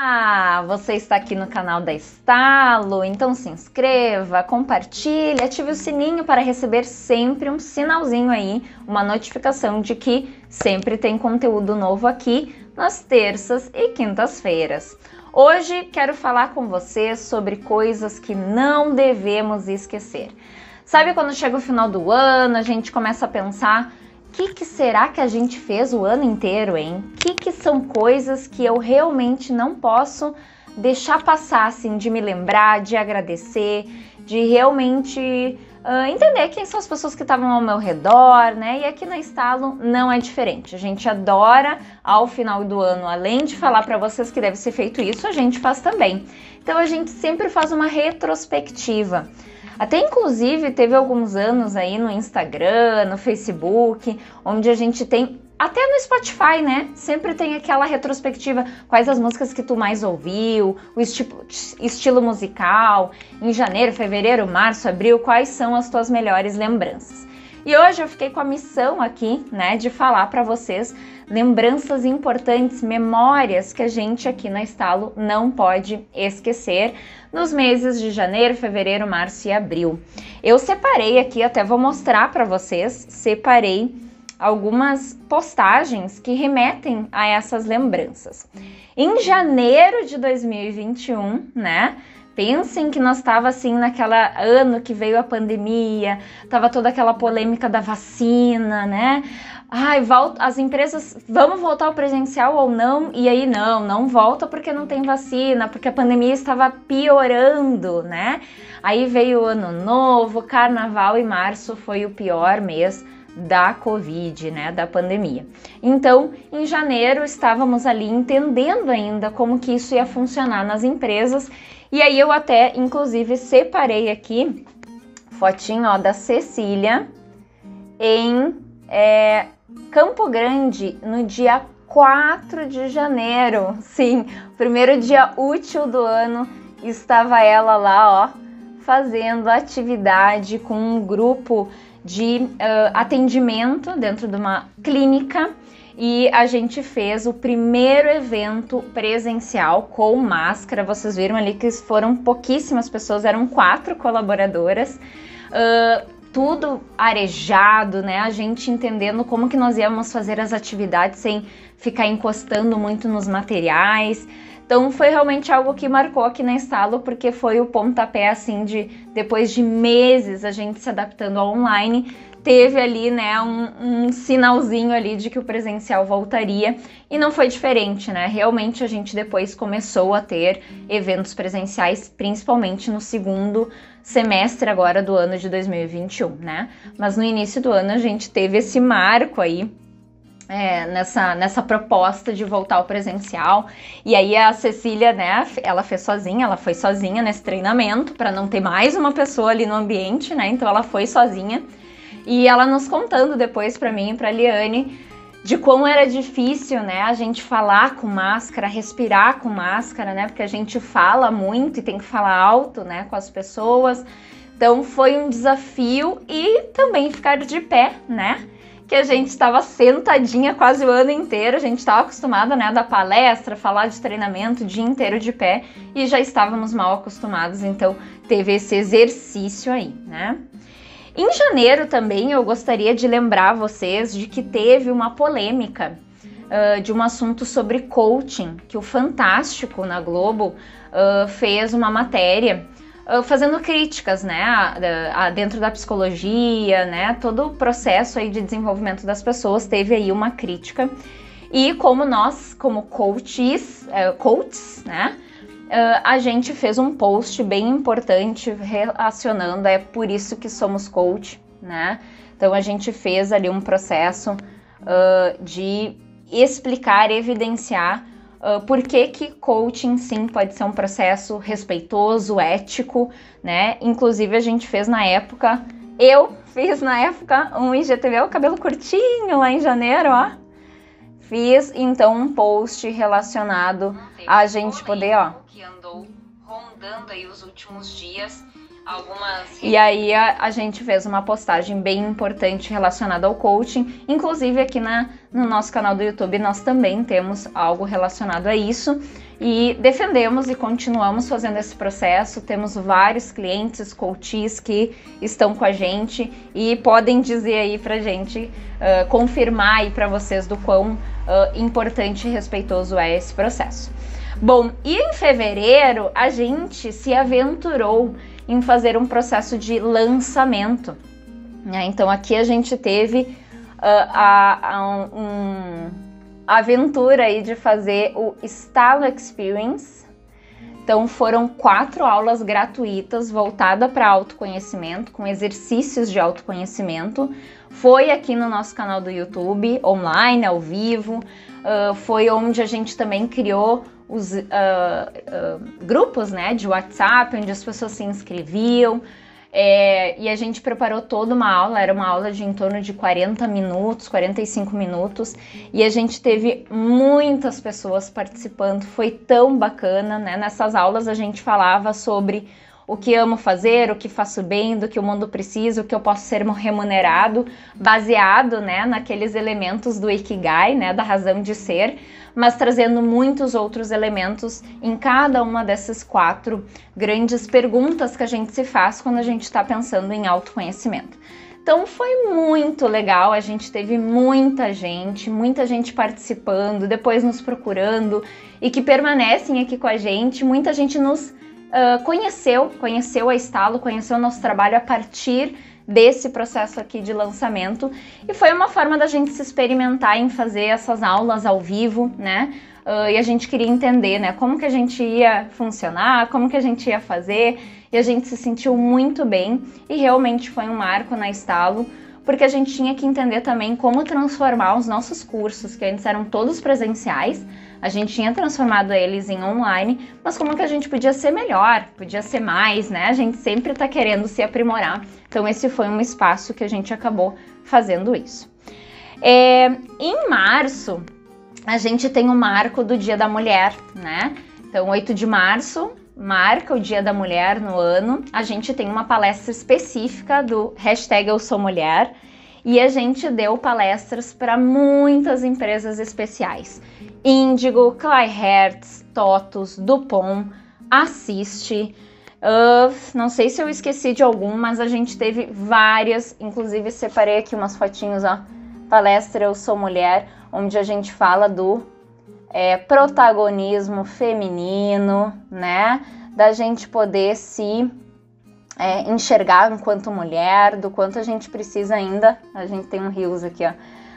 Olá! Você está aqui no canal da Estalo, então se inscreva, compartilhe, ative o sininho para receber sempre um sinalzinho aí, uma notificação de que sempre tem conteúdo novo aqui nas terças e quintas-feiras. Hoje quero falar com você sobre coisas que não devemos esquecer. Sabe quando chega o final do ano, a gente começa a pensar: o que será que a gente fez o ano inteiro, hein? O que são coisas que eu realmente não posso deixar passar, assim, de me lembrar, de agradecer, de realmente entender quem são as pessoas que estavam ao meu redor, né? E aqui na Estalo não é diferente. A gente adora, ao final do ano, além de falar para vocês que deve ser feito isso, a gente faz também. Então a gente sempre faz uma retrospectiva. Até inclusive teve alguns anos aí no Instagram, no Facebook, onde a gente tem, até no Spotify, né? Sempre tem aquela retrospectiva, quais as músicas que tu mais ouviu, o estilo musical, em janeiro, fevereiro, março, abril, quais são as tuas melhores lembranças. E hoje eu fiquei com a missão aqui, né, de falar para vocês lembranças importantes, memórias que a gente aqui na Estalo não pode esquecer nos meses de janeiro, fevereiro, março e abril. Eu separei aqui, até vou mostrar para vocês, separei algumas postagens que remetem a essas lembranças. Em janeiro de 2021, né? Pensem que nós estava assim naquela ano que veio a pandemia, tava toda aquela polêmica da vacina, né? Ai, as empresas, vamos voltar ao presencial ou não? E aí não volta porque não tem vacina, porque a pandemia estava piorando, né? Aí veio o ano novo, carnaval e março foi o pior mês da Covid, né, da pandemia. Então, em janeiro estávamos ali entendendo ainda como que isso ia funcionar nas empresas. E aí eu até, inclusive, separei aqui fotinho, ó, da Cecília em Campo Grande, no dia 4 de janeiro. Sim, primeiro dia útil do ano, estava ela lá, ó, fazendo atividade com um grupo de atendimento dentro de uma clínica. E a gente fez o primeiro evento presencial com máscara. Vocês viram ali que foram pouquíssimas pessoas, eram 4 colaboradoras. Tudo arejado, né? A gente entendendo como que nós íamos fazer as atividades sem ficar encostando muito nos materiais. Então foi realmente algo que marcou aqui na Estalo, porque foi o pontapé, assim, de depois de meses a gente se adaptando ao online, teve ali, né, um sinalzinho ali de que o presencial voltaria, e não foi diferente, né? Realmente a gente depois começou a ter eventos presenciais, principalmente no segundo semestre agora do ano de 2021, né? Mas no início do ano a gente teve esse marco aí, nessa proposta de voltar ao presencial. E aí a Cecília, né, ela foi sozinha nesse treinamento, para não ter mais uma pessoa ali no ambiente, né? Então ela foi sozinha. E ela nos contando depois para mim e para a Liane de como era difícil, né, a gente falar com máscara, respirar com máscara, né, porque a gente fala muito e tem que falar alto, né, com as pessoas. Então foi um desafio, e também ficar de pé, né, que a gente estava sentadinha quase o ano inteiro, a gente estava acostumada, né, a dar palestra, falar de treinamento o dia inteiro de pé, e já estávamos mal acostumados, então teve esse exercício aí, né. Em janeiro também eu gostaria de lembrar vocês de que teve uma polêmica de um assunto sobre coaching, que o Fantástico na Globo fez uma matéria fazendo críticas, né, dentro da psicologia, né, todo o processo aí de desenvolvimento das pessoas teve aí uma crítica. E como nós, como coaches, né, a gente fez um post bem importante relacionando, é por isso que somos coach, né? Então a gente fez ali um processo de explicar, evidenciar por que coaching sim pode ser um processo respeitoso, ético, né? Inclusive a gente fez na época, eu fiz na época um IGTV, o cabelo curtinho lá em janeiro, ó. Fiz então um post relacionado a gente poder, ó, que andou rondando aí os últimos dias, E aí a gente fez uma postagem bem importante relacionada ao coaching. Inclusive aqui no nosso canal do YouTube nós também temos algo relacionado a isso. E defendemos e continuamos fazendo esse processo. Temos vários clientes, coaches que estão com a gente e podem dizer aí pra gente, confirmar aí pra vocês do quão importante e respeitoso é esse processo. Bom, e em fevereiro a gente se aventurou em fazer um processo de lançamento, né? Então aqui a gente teve a aventura aí de fazer o Estalo Experience. Então foram 4 aulas gratuitas voltadas para autoconhecimento, com exercícios de autoconhecimento. Foi aqui no nosso canal do YouTube, online, ao vivo. Foi onde a gente também criou os grupos, né, de WhatsApp, onde as pessoas se inscreviam. E a gente preparou toda uma aula, era uma aula de em torno de 40 minutos, 45 minutos, e a gente teve muitas pessoas participando, foi tão bacana, né? Nessas aulas a gente falava sobre o que amo fazer, o que faço bem, do que o mundo precisa, o que eu posso ser remunerado, baseado, né, naqueles elementos do Ikigai, né, da razão de ser, mas trazendo muitos outros elementos em cada uma dessas 4 grandes perguntas que a gente se faz quando a gente está pensando em autoconhecimento. Então foi muito legal, a gente teve muita gente participando, depois nos procurando e que permanecem aqui com a gente. Muita gente nos conheceu a Estalo, conheceu o nosso trabalho a partir desse processo aqui de lançamento, e foi uma forma da gente se experimentar em fazer essas aulas ao vivo, né? E a gente queria entender, né, como que a gente ia funcionar, como que a gente ia fazer, e a gente se sentiu muito bem, e realmente foi um marco na Estalo, porque a gente tinha que entender também como transformar os nossos cursos, que antes eram todos presenciais, a gente tinha transformado eles em online, mas como que a gente podia ser melhor, podia ser mais, né? A gente sempre tá querendo se aprimorar. Então esse foi um espaço que a gente acabou fazendo isso. Em março, a gente tem o marco do Dia da Mulher, né? Então 8 de março marca o Dia da Mulher no ano. A gente tem uma palestra específica do #EuSouMulher, e a gente deu palestras para muitas empresas especiais. Índigo, Clayhertz, TOTUS, Dupont, Assiste, não sei se eu esqueci de algum, mas a gente teve várias, inclusive separei aqui umas fotinhos, ó, palestra Eu Sou Mulher, onde a gente fala do protagonismo feminino, né, da gente poder se enxergar enquanto mulher, do quanto a gente precisa ainda, a gente tem um rios aqui, ó,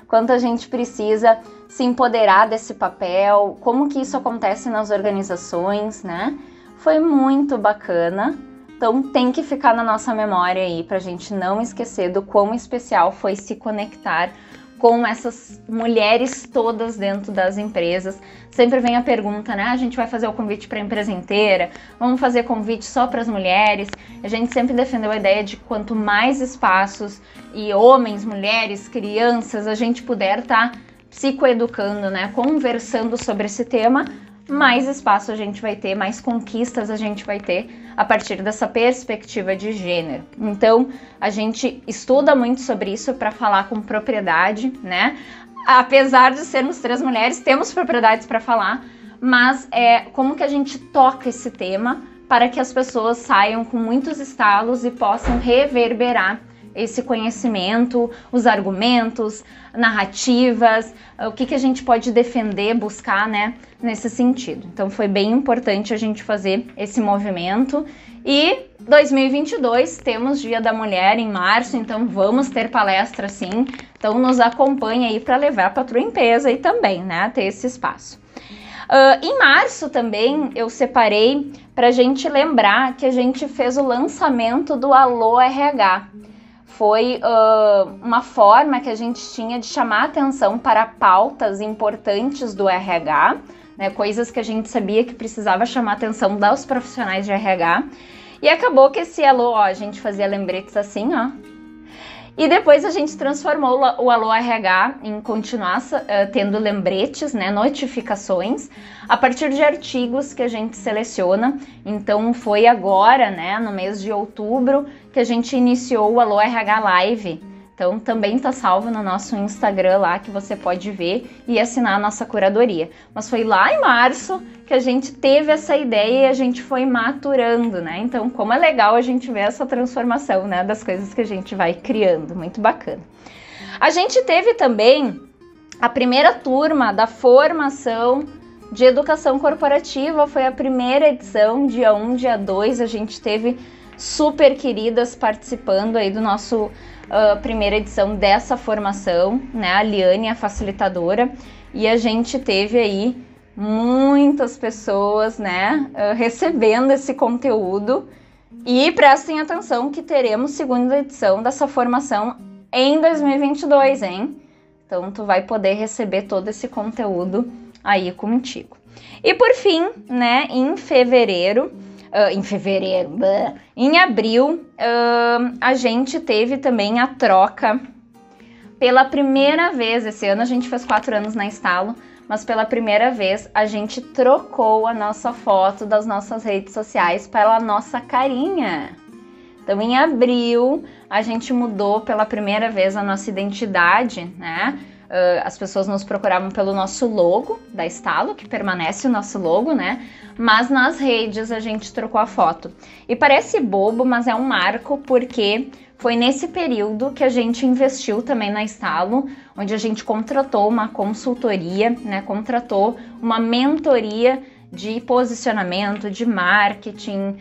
quanto a gente precisa se empoderar desse papel, como que isso acontece nas organizações, né? Foi muito bacana, então tem que ficar na nossa memória aí pra gente não esquecer do quão especial foi se conectar com essas mulheres todas dentro das empresas. Sempre vem a pergunta, né? A gente vai fazer o convite para a empresa inteira? Vamos fazer convite só para as mulheres? A gente sempre defendeu a ideia de quanto mais espaços e homens, mulheres, crianças, a gente puder estar psicoeducando, né? Conversando sobre esse tema, mais espaço a gente vai ter, mais conquistas a gente vai ter a partir dessa perspectiva de gênero. Então, a gente estuda muito sobre isso para falar com propriedade, né? Apesar de sermos 3 mulheres, temos propriedades para falar, mas como que a gente toca esse tema para que as pessoas saiam com muitos estalos e possam reverberar esse conhecimento, os argumentos, narrativas, o que a gente pode defender, buscar, né, nesse sentido. Então foi bem importante a gente fazer esse movimento. E 2022 temos Dia da Mulher em março, então vamos ter palestra sim. Então nos acompanha aí para levar para a tua empresa e também, né, ter esse espaço. Em março também eu separei para a gente lembrar que a gente fez o lançamento do Alô RH. Foi uma forma que a gente tinha de chamar atenção para pautas importantes do RH, né, coisas que a gente sabia que precisava chamar atenção dos profissionais de RH. E acabou que esse alô, ó, a gente fazia lembretes assim, ó. E depois a gente transformou o Alô RH em continuar tendo lembretes, né, notificações, a partir de artigos que a gente seleciona. Então foi agora, né, no mês de outubro, que a gente iniciou o Alô RH Live. Então também tá salvo no nosso Instagram lá, que você pode ver e assinar a nossa curadoria. Mas foi lá em março que a gente teve essa ideia e a gente foi maturando, né? Então como é legal a gente ver essa transformação, né, das coisas que a gente vai criando, muito bacana. A gente teve também a primeira turma da formação de educação corporativa, foi a primeira edição, dia 1, dia 2, a gente teve super queridas participando aí do nosso primeira edição dessa formação, né? A Liane, a facilitadora, e a gente teve aí muitas pessoas, né, recebendo esse conteúdo. E prestem atenção que teremos segunda edição dessa formação em 2022, hein? Então tu vai poder receber todo esse conteúdo aí contigo. E por fim, né, em abril, a gente teve também a troca pela primeira vez. Esse ano a gente fez 4 anos na Estalo, mas pela primeira vez a gente trocou a nossa foto das nossas redes sociais pela nossa carinha. Então em abril a gente mudou pela primeira vez a nossa identidade, né? As pessoas nos procuravam pelo nosso logo da Estalo, que permanece o nosso logo, né? Mas nas redes a gente trocou a foto. E parece bobo, mas é um marco, porque foi nesse período que a gente investiu também na Estalo, onde a gente contratou uma consultoria, né? Contratou uma mentoria de posicionamento, de marketing,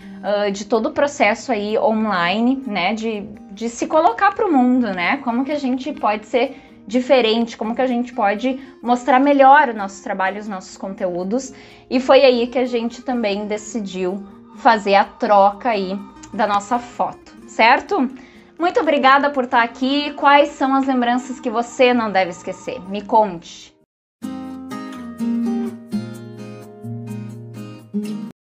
de todo o processo aí online, né? De se colocar para o mundo, né? Como que a gente pode ser diferente, como que a gente pode mostrar melhor o nosso trabalho, os nossos conteúdos. E foi aí que a gente também decidiu fazer a troca aí da nossa foto, certo? Muito obrigada por estar aqui. Quais são as lembranças que você não deve esquecer? Me conte!